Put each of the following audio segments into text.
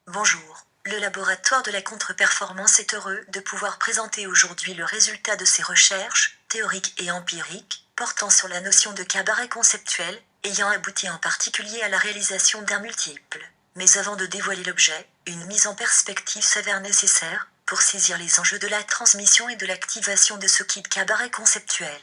Bonjour. Le laboratoire de la contre-performance est heureux de pouvoir présenter aujourd'hui le résultat de ses recherches, théoriques et empiriques, portant sur la notion de cabaret conceptuel, ayant abouti en particulier à la réalisation d'un multiple. Mais avant de dévoiler l'objet, une mise en perspective s'avère nécessaire, pour saisir les enjeux de la transmission et de l'activation de ce kit cabaret conceptuel.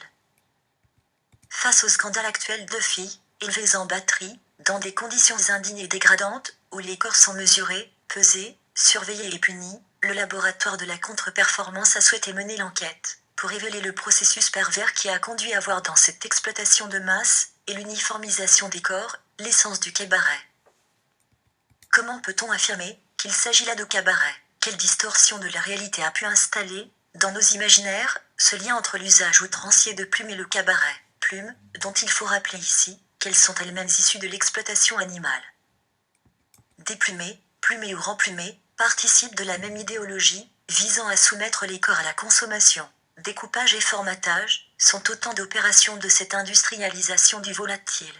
Face au scandale actuel de filles, élevées en batterie, dans des conditions indignes et dégradantes, où les corps sont mesurés, pesés, surveillés et punis, le laboratoire de la contre-performance a souhaité mener l'enquête, pour révéler le processus pervers qui a conduit à voir dans cette exploitation de masse, et l'uniformisation des corps, l'essence du cabaret. Comment peut-on affirmer qu'il s'agit là de cabaret? Quelle distorsion de la réalité a pu installer, dans nos imaginaires, ce lien entre l'usage outrancier de plumes et le cabaret? Plumes, dont il faut rappeler ici, qu'elles sont elles-mêmes issues de l'exploitation animale. Déplumés, plumés ou remplumés, participent de la même idéologie, visant à soumettre les corps à la consommation. Découpage et formatage, sont autant d'opérations de cette industrialisation du volatile.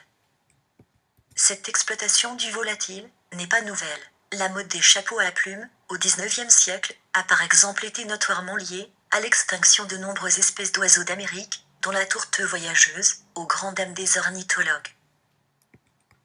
Cette exploitation du volatile, n'est pas nouvelle. La mode des chapeaux à plumes, au XIXe siècle, a par exemple été notoirement liée, à l'extinction de nombreuses espèces d'oiseaux d'Amérique, dont la tourte voyageuse, aux grandes dames des ornithologues.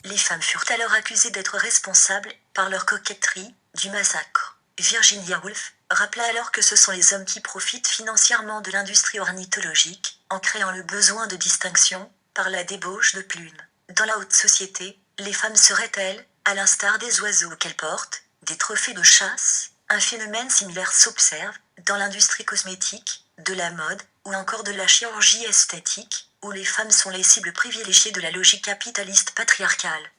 Les femmes furent alors accusées d'être responsables, par leur coquetterie, du massacre. Virginia Woolf rappela alors que ce sont les hommes qui profitent financièrement de l'industrie ornithologique, en créant le besoin de distinction, par la débauche de plumes. Dans la haute société, les femmes seraient, elles, à l'instar des oiseaux qu'elles portent, des trophées de chasse. Un phénomène similaire s'observe, dans l'industrie cosmétique, de la mode, ou encore de la chirurgie esthétique, où les femmes sont les cibles privilégiées de la logique capitaliste patriarcale.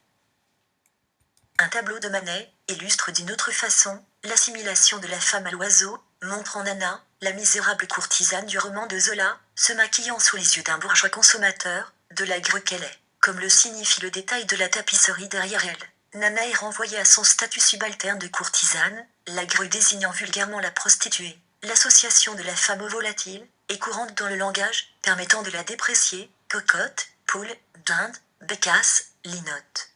Un tableau de Manet illustre d'une autre façon l'assimilation de la femme à l'oiseau, montrant Nana, la misérable courtisane du roman de Zola, se maquillant sous les yeux d'un bourgeois consommateur, de la grue qu'elle est. Comme le signifie le détail de la tapisserie derrière elle, Nana est renvoyée à son statut subalterne de courtisane, la grue désignant vulgairement la prostituée. L'association de la femme au volatile est courante dans le langage, permettant de la déprécier, cocotte, poule, dinde, bécasse, linotte.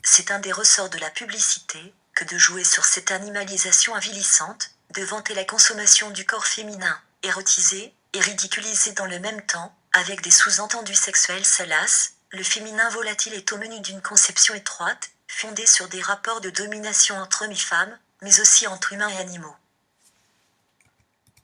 C'est un des ressorts de la publicité, que de jouer sur cette animalisation avilissante, de vanter la consommation du corps féminin, érotisé, et ridiculisé dans le même temps, avec des sous-entendus sexuels salaces. Le féminin volatile est au menu d'une conception étroite, fondée sur des rapports de domination entre hommes et femmes, mais aussi entre humains et animaux.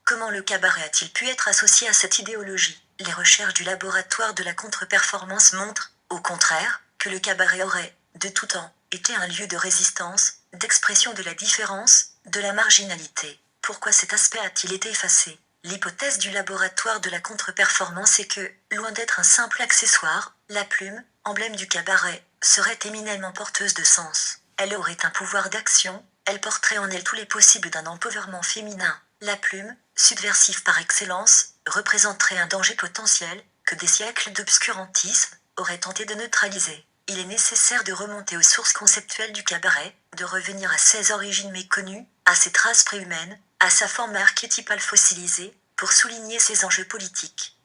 Comment le cabaret a-t-il pu être associé à cette idéologie? Les recherches du laboratoire de la contre-performance montrent, au contraire, que le cabaret aurait, de tout temps, été un lieu de résistance, d'expression de la différence, de la marginalité. Pourquoi cet aspect a-t-il été effacé? L'hypothèse du laboratoire de la contre-performance est que, loin d'être un simple accessoire, la plume, emblème du cabaret, serait éminemment porteuse de sens. Elle aurait un pouvoir d'action, elle porterait en elle tous les possibles d'un empouvoirment féminin. La plume, subversive par excellence, représenterait un danger potentiel, que des siècles d'obscurantisme auraient tenté de neutraliser. Il est nécessaire de remonter aux sources conceptuelles du cabaret, de revenir à ses origines méconnues, à ses traces préhumaines, à sa forme archétypale fossilisée, pour souligner ses enjeux politiques.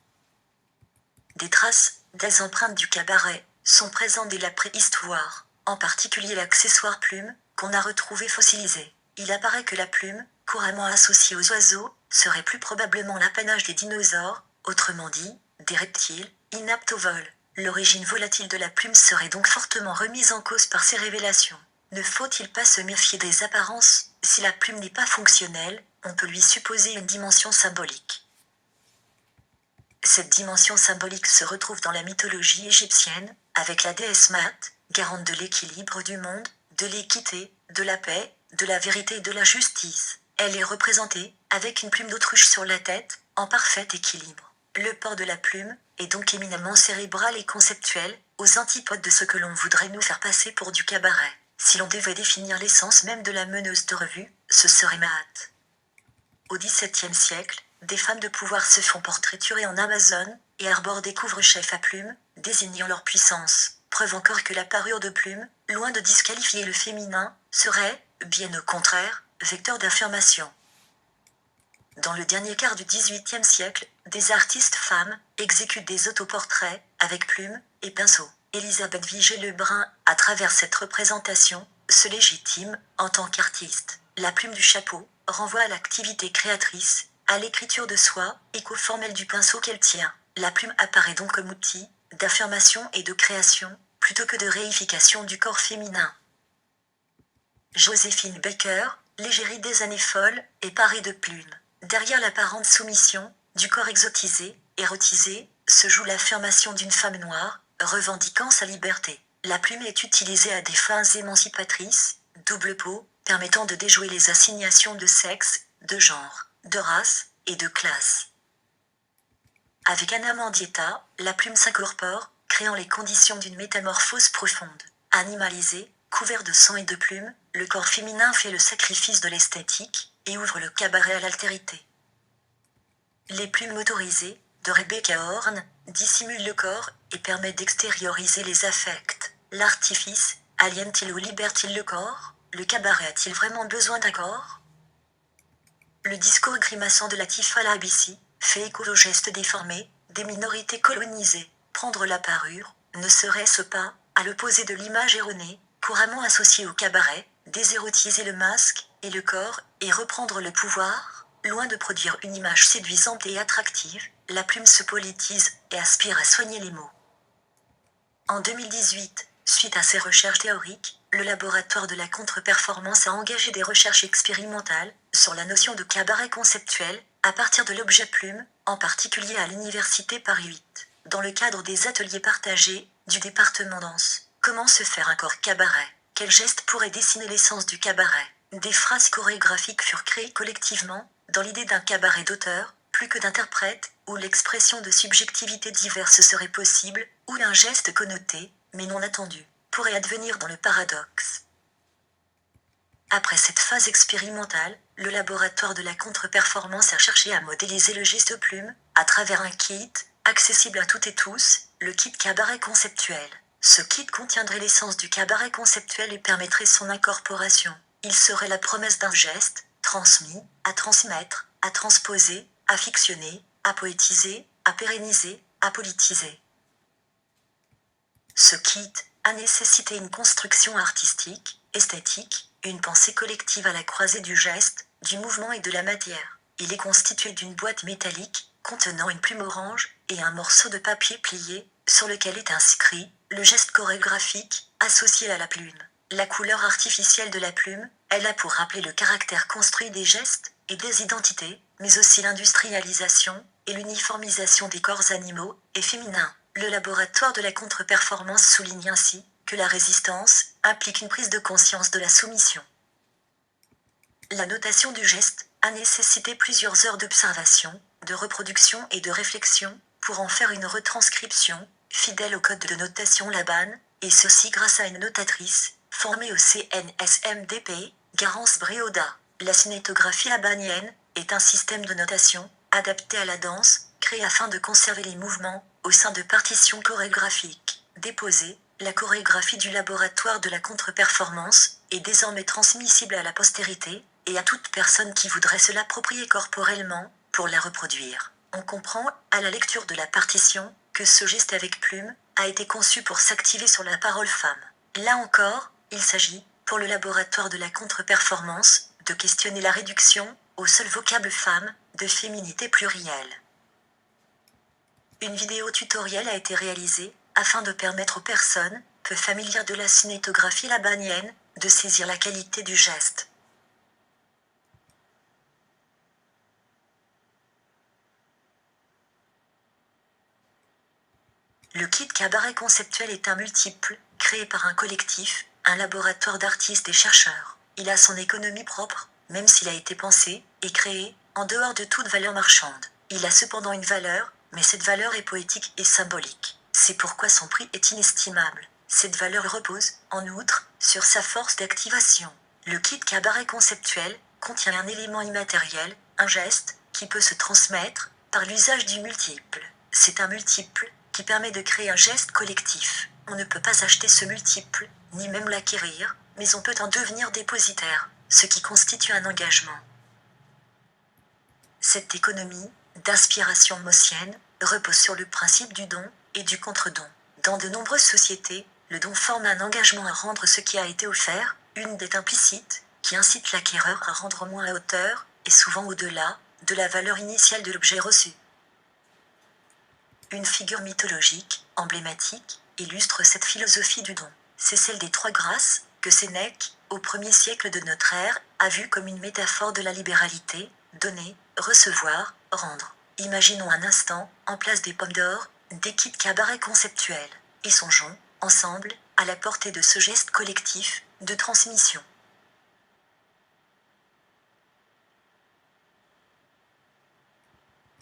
Des traces, des empreintes du cabaret, sont présentes dès la préhistoire, en particulier l'accessoire plume, qu'on a retrouvé fossilisé. Il apparaît que la plume, couramment associée aux oiseaux, serait plus probablement l'apanage des dinosaures, autrement dit, des reptiles, inaptes au vol. L'origine volatile de la plume serait donc fortement remise en cause par ces révélations. Ne faut-il pas se méfier des apparences? Si la plume n'est pas fonctionnelle, on peut lui supposer une dimension symbolique. Cette dimension symbolique se retrouve dans la mythologie égyptienne, avec la déesse Maat, garante de l'équilibre du monde, de l'équité, de la paix, de la vérité et de la justice. Elle est représentée, avec une plume d'autruche sur la tête, en parfait équilibre. Le port de la plume est donc éminemment cérébral et conceptuel, aux antipodes de ce que l'on voudrait nous faire passer pour du cabaret. Si l'on devait définir l'essence même de la meneuse de revue, ce serait Maat. Au XVIIe siècle, des femmes de pouvoir se font portraiturer en Amazone, et arborent des couvre-chefs à plumes, désignant leur puissance. Preuve encore que la parure de plume, loin de disqualifier le féminin, serait, bien au contraire, vecteur d'affirmation. Dans le dernier quart du XVIIIe siècle, des artistes femmes exécutent des autoportraits, avec plumes et pinceaux. Élisabeth Vigée-Lebrun, à travers cette représentation, se légitime en tant qu'artiste. La plume du chapeau renvoie à l'activité créatrice, à l'écriture de soi, éco-formelle du pinceau qu'elle tient. La plume apparaît donc comme outil d'affirmation et de création, plutôt que de réification du corps féminin. Joséphine Baker, l'égérie des années folles, est parée de plumes. Derrière l'apparente soumission du corps exotisé, érotisé, se joue l'affirmation d'une femme noire, revendiquant sa liberté. La plume est utilisée à des fins émancipatrices, double peau, permettant de déjouer les assignations de sexe, de genre, de race et de classe. Avec Anna Mendieta, la plume s'incorpore, créant les conditions d'une métamorphose profonde. Animalisé, couvert de sang et de plumes, le corps féminin fait le sacrifice de l'esthétique et ouvre le cabaret à l'altérité. Les plumes motorisées, de Rebecca Horn, dissimulent le corps et permettent d'extérioriser les affects. L'artifice, aliène-t-il ou libère-t-il le corps? Le cabaret a-t-il vraiment besoin d'un corps? Le discours grimaçant de Latif Al-Habissi fait écho aux gestes déformés des minorités colonisées. Prendre la parure, ne serait-ce pas, à l'opposé de l'image erronée, couramment associée au cabaret, désérotiser le masque et le corps et reprendre le pouvoir? Loin de produire une image séduisante et attractive, la plume se politise et aspire à soigner les mots. En 2018, suite à ces recherches théoriques, le laboratoire de la contre-performance a engagé des recherches expérimentales sur la notion de cabaret conceptuel à partir de l'objet plume, en particulier à l'université Paris 8. Dans le cadre des ateliers partagés du département danse, comment se faire un corps cabaret? Quel geste pourrait dessiner l'essence du cabaret? Des phrases chorégraphiques furent créées collectivement, dans l'idée d'un cabaret d'auteur, plus que d'interprète, où l'expression de subjectivités diverses serait possible, ou d'un geste connoté, mais non attendu, pourrait advenir dans le paradoxe. Après cette phase expérimentale, le laboratoire de la contre-performance a cherché à modéliser le geste plume, à travers un kit, accessible à toutes et tous, le kit cabaret conceptuel. Ce kit contiendrait l'essence du cabaret conceptuel et permettrait son incorporation. Il serait la promesse d'un geste, transmis, à transmettre, à transposer, à fictionner, à poétiser, à pérenniser, à politiser. Ce kit a nécessité une construction artistique, esthétique, une pensée collective à la croisée du geste, du mouvement et de la matière. Il est constitué d'une boîte métallique, contenant une plume orange, et un morceau de papier plié, sur lequel est inscrit le geste chorégraphique, associé à la plume. La couleur artificielle de la plume, elle a pour rappeler le caractère construit des gestes et des identités, mais aussi l'industrialisation et l'uniformisation des corps animaux et féminins. Le laboratoire de la contre-performance souligne ainsi que la résistance implique une prise de conscience de la soumission. La notation du geste a nécessité plusieurs heures d'observation, de reproduction et de réflexion pour en faire une retranscription fidèle au code de notation Laban, et ceci grâce à une notatrice formée au CNSMDP, Garance Bréauda. La cinétographie labanienne est un système de notation adapté à la danse, créé afin de conserver les mouvements au sein de partitions chorégraphiques déposées. La chorégraphie du laboratoire de la contre-performance est désormais transmissible à la postérité et à toute personne qui voudrait se l'approprier corporellement pour la reproduire. On comprend, à la lecture de la partition, que ce geste avec plume a été conçu pour s'activer sur la parole femme. Là encore, il s'agit, pour le laboratoire de la contre-performance, de questionner la réduction, au seul vocable femme, de féminité plurielle. Une vidéo tutoriel a été réalisée, afin de permettre aux personnes, peu familières de la cinétographie labanienne, de saisir la qualité du geste. Le kit cabaret conceptuel est un multiple, créé par un collectif, un laboratoire d'artistes et chercheurs. Il a son économie propre, même s'il a été pensé et créé en dehors de toute valeur marchande. Il a cependant une valeur, mais cette valeur est poétique et symbolique. C'est pourquoi son prix est inestimable. Cette valeur repose, en outre, sur sa force d'activation. Le kit cabaret conceptuel contient un élément immatériel, un geste, qui peut se transmettre par l'usage du multiple. C'est un multiple qui permet de créer un geste collectif. On ne peut pas acheter ce multiple, ni même l'acquérir, mais on peut en devenir dépositaire, ce qui constitue un engagement. Cette économie d'inspiration mossienne repose sur le principe du don et du contre-don. Dans de nombreuses sociétés, le don forme un engagement à rendre ce qui a été offert, Une dette implicite, qui incite l'acquéreur à rendre moins à hauteur, et souvent au-delà, de la valeur initiale de l'objet reçu. Une figure mythologique, emblématique, illustre cette philosophie du don. C'est celle des trois grâces, que Sénèque, au 1er siècle de notre ère, a vue comme une métaphore de la libéralité, donner, recevoir, rendre. Imaginons un instant, en place des pommes d'or, des kits cabaret conceptuels, et songeons, ensemble, à la portée de ce geste collectif, de transmission.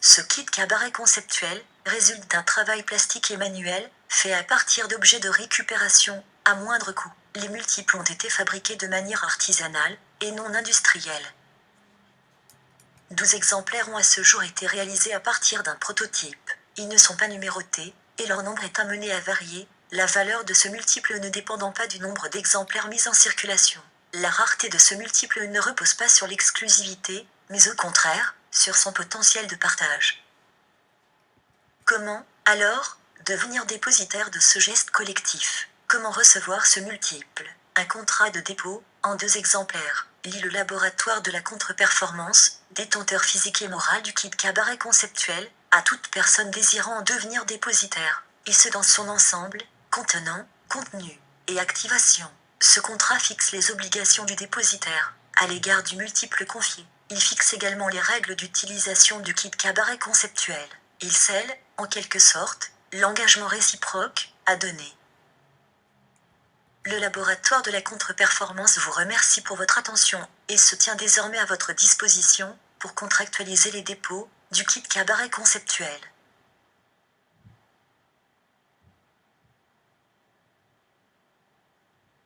Ce kit cabaret conceptuel résulte d'un travail plastique et manuel, fait à partir d'objets de récupération, à moindre coût. Les multiples ont été fabriqués de manière artisanale, et non industrielle. 12 exemplaires ont à ce jour été réalisés à partir d'un prototype. Ils ne sont pas numérotés, et leur nombre est amené à varier, la valeur de ce multiple ne dépendant pas du nombre d'exemplaires mis en circulation. La rareté de ce multiple ne repose pas sur l'exclusivité, mais au contraire, sur son potentiel de partage. Comment, alors, devenir dépositaire de ce geste collectif? Comment recevoir ce multiple? Un contrat de dépôt, en 2 exemplaires, lie le laboratoire de la contre-performance, détenteur physique et moral du kit cabaret conceptuel, à toute personne désirant en devenir dépositaire, et ce dans son ensemble, contenant, contenu, et activation. Ce contrat fixe les obligations du dépositaire, à l'égard du multiple confié. Il fixe également les règles d'utilisation du kit cabaret conceptuel. Il scelle, en quelque sorte, l'engagement réciproque, à donner. Le laboratoire de la contre-performance vous remercie pour votre attention, et se tient désormais à votre disposition, pour contractualiser les dépôts, du kit cabaret conceptuel.